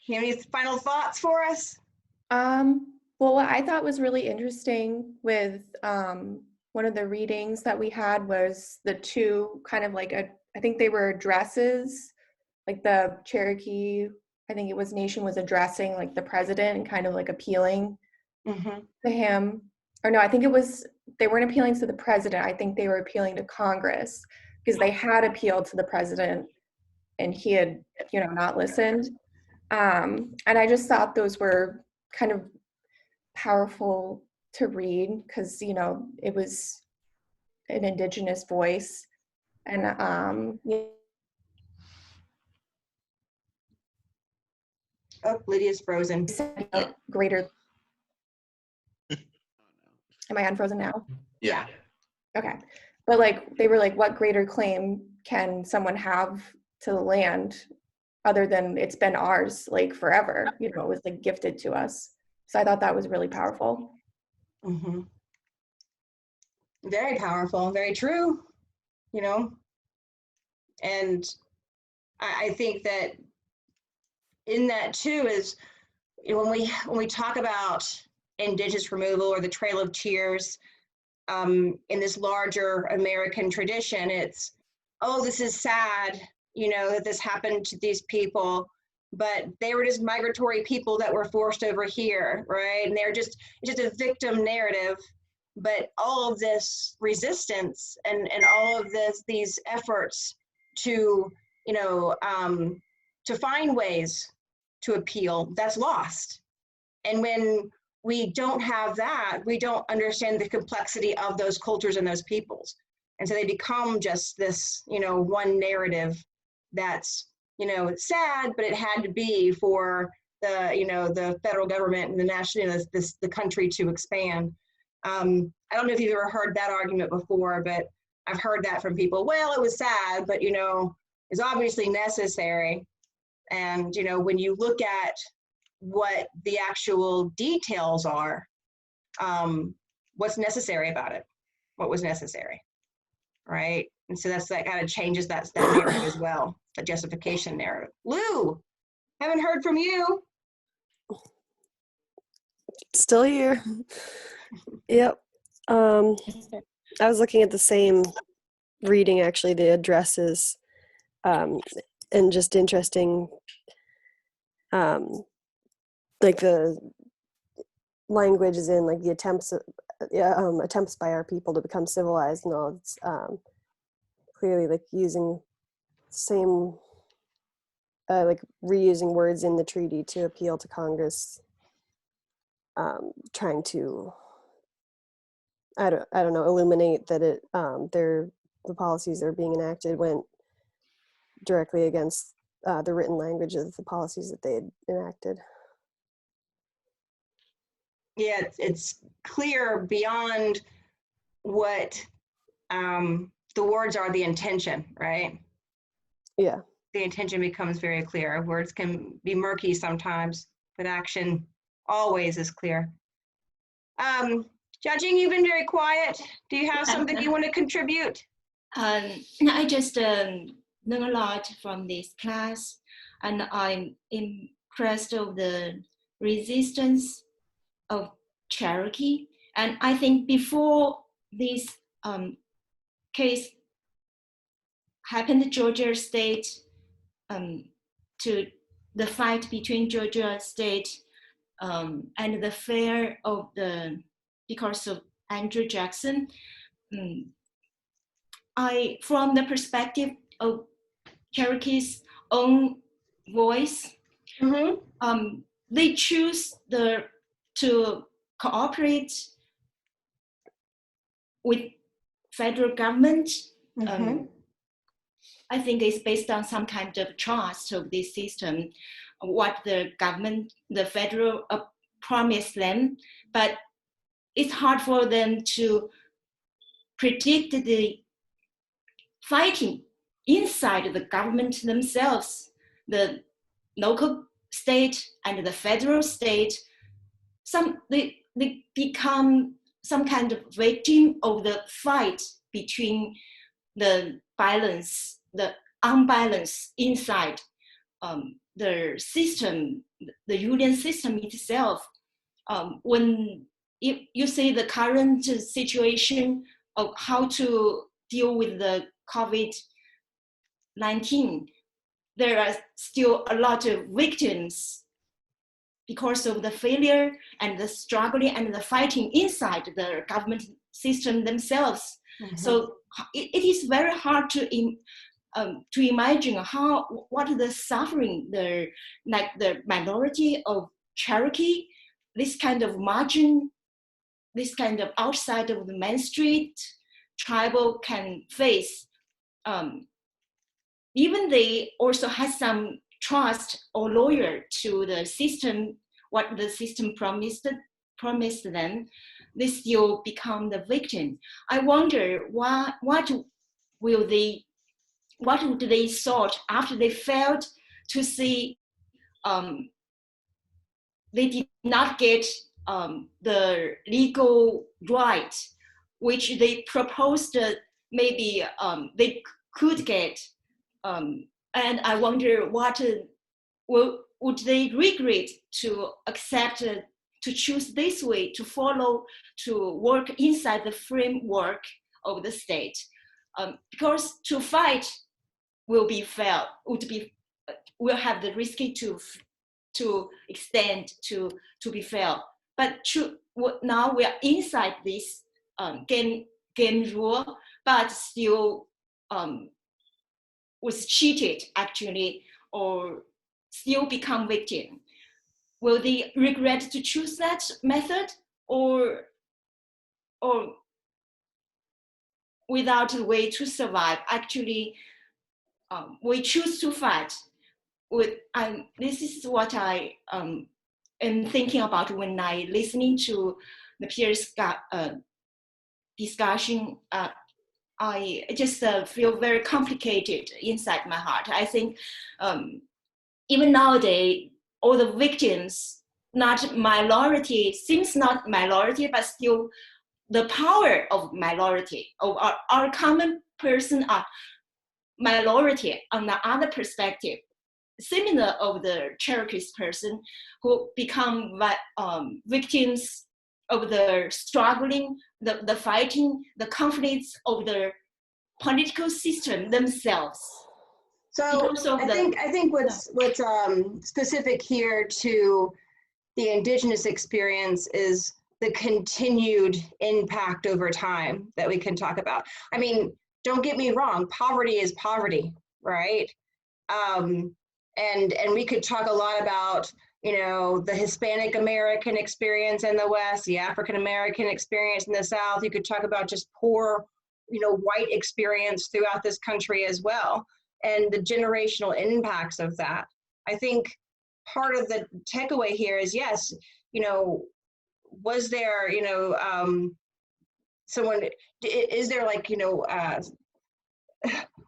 you have any final thoughts for us? Well, what I thought was really interesting with one of the readings that we had was the 2 kind of like I think they were addresses, like the Cherokee, I think it was nation was addressing like the president and kind of like appealing to him. Or no, I think it was, they weren't appealing to the president. I think they were appealing to Congress, because they had appealed to the president and he had, you know, not listened. And I just thought those were kind of powerful to read, because, you know, it was an Indigenous voice. And oh, Lydia's frozen. Greater. Am I unfrozen now? Yeah. Okay. But like, they were like, what greater claim can someone have to the land other than it's been ours like forever? You know, it was like gifted to us. So I thought that was really powerful. Mm-hmm. Very powerful, very true, you know. And I think that in that too is, you know, when we talk about Indigenous removal or the Trail of Tears, in this larger American tradition, it's, oh, this is sad, you know, that this happened to these people, but they were just migratory people that were forced over here, right? And it's just a victim narrative. But all of this resistance and all of these efforts to, you know, to find ways to appeal, that's lost. And when we don't have that, we don't understand the complexity of those cultures and those peoples. And so they become just this, you know, one narrative that's, you know, it's sad, but it had to be for the, you know, the federal government and the national, you know, the country to expand. I don't know if you've ever heard that argument before, but I've heard that from people. Well, it was sad, but it's obviously necessary. And when you look at what the actual details are, what's necessary about it, what was necessary, right? And so that kind of changes that narrative as well, the justification narrative. Lou, haven't heard from you. Still here. Yep. I was looking at the same reading, actually, the addresses, and just interesting, like the language is in like the attempts by our people to become civilized and all. It's clearly like using same, like reusing words in the treaty to appeal to Congress, trying to, I don't know, illuminate that the policies that are being enacted went directly against the written language of the policies that they had enacted. Yeah, it's clear beyond what the words are, the intention, right? Yeah. The intention becomes very clear. Words can be murky sometimes, but action always is clear. Judging, you've been very quiet. Do you have something you want to contribute? I just learned a lot from this class, and I'm impressed of the resistance of Cherokee. And I think before this case happened, Georgia State, to the fight between Georgia State and the fear of because of Andrew Jackson, from the perspective of Cherokee's own voice, they choose to cooperate with federal government. I think it's based on some kind of trust of this system, what the government, the federal promised them, but it's hard for them to predict the fighting inside the government themselves, the local state and the federal state. They become some kind of victim of the fight between the balance, the unbalance inside the system, the union system itself. When you see the current situation of how to deal with the COVID-19, there are still a lot of victims because of the failure and the struggling and the fighting inside the government system themselves. So it is very hard to imagine what the suffering, the minority of Cherokee, this kind of margin, this kind of outside of the main street tribal can face. Even they also have some trust or loyal to the system, what the system promised them, they still become the victim. I wonder what would they thought after they failed to see they did not get the legal right, which they proposed maybe they could get. And I wonder would they regret to accept, to choose this way, to follow, to work inside the framework of the state. Because to fight will have the risky to extend to be failed. But now we are inside this game rule, but still was cheated actually, or still become victim. Will they regret to choose that method, or without a way to survive? Actually, we choose to fight. This is what I am thinking about when I listening to the peers discussion, I just feel very complicated inside my heart. I think even nowadays, all the victims, not minority, seems not minority, but still the power of minority, of our common person are minority on the other perspective, similar of the Cherokees person who become victims of the struggling, the fighting, the conflicts of the political system themselves. So I think what's specific here to the Indigenous experience is the continued impact over time that we can talk about. I mean, don't get me wrong, poverty is poverty, right? And we could talk a lot about, you know, the Hispanic American experience in the West, the African American experience in the South. You could talk about just poor, you know, white experience throughout this country as well, and the generational impacts of that. I think part of the takeaway here is, yes, you know, was there, you know, is there like, you know,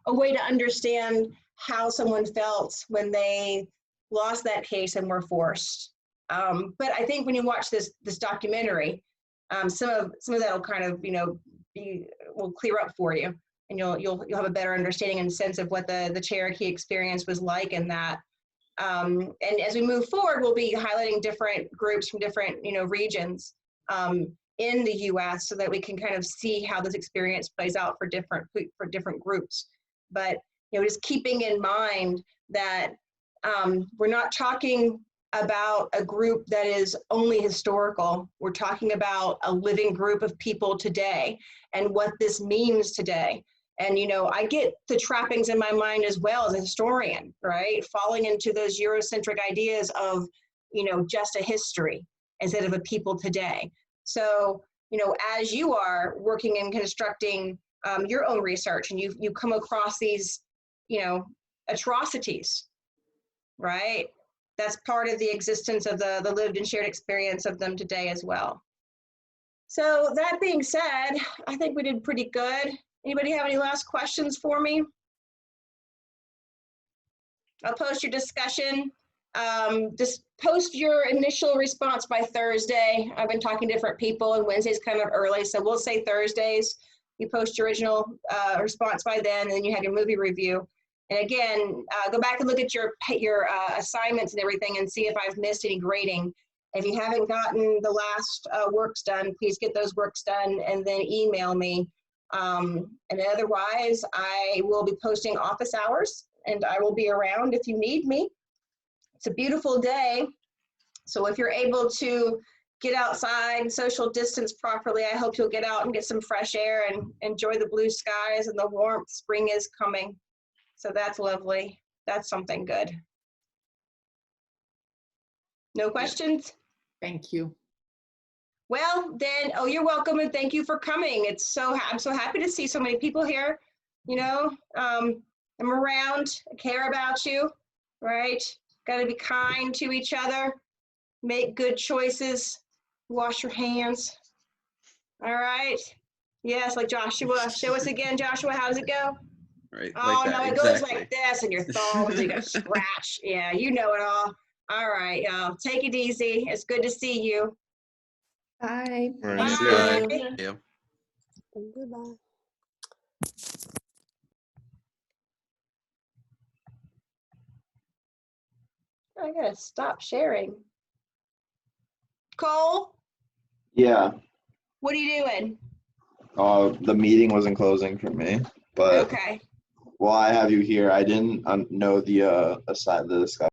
a way to understand how someone felt when they lost that case and were forced? But I think when you watch this documentary, some of that will kind of, you know, will clear up for you, and you'll have a better understanding and sense of what the Cherokee experience was like in that. And as we move forward, we'll be highlighting different groups from different, you know, regions in the U.S. so that we can kind of see how this experience plays out for different groups. But, you know, just keeping in mind that we're not talking about a group that is only historical. We're talking about a living group of people today and what this means today. And, you know, I get the trappings in my mind as well as a historian, right? Falling into those Eurocentric ideas of, you know, just a history instead of a people today. So, you know, as you are working and constructing your own research and you come across these, you know, atrocities, right? That's part of the existence of the lived and shared experience of them today as well. So that being said, I think we did pretty good. Anybody have any last questions for me? I'll post your discussion. Just post your initial response by Thursday. I've been talking to different people, and Wednesday's kind of early, so we'll say Thursdays. You post your original response by then, and then you have your movie review. And again, go back and look at your assignments and everything and see if I've missed any grading. If you haven't gotten the last works done, please get those works done and then email me. And otherwise, I will be posting office hours, and I will be around if you need me. It's a beautiful day, so if you're able to get outside, social distance properly, I hope you'll get out and get some fresh air and enjoy the blue skies and the warmth. Spring is coming, so that's lovely. That's something good. No questions? Thank you. Well, then, oh, you're welcome, and thank you for coming. I'm so happy to see so many people here. You know, I'm around, I care about you, right? Got to be kind to each other, make good choices, wash your hands. All right. Yes, like Joshua. Show us again, Joshua. How does it go? Right. Oh, like no, it exactly. goes like this, and your thumbs, you got scratch. Yeah, you know it all. All right, y'all. Take it easy. It's good to see you. Bye. All right, Bye. see ya. Bye. Yeah. Goodbye. I gotta stop sharing. Cole, Yeah. what are you doing? The meeting wasn't closing for me, but Okay. while I have you here, I didn't know the discussion.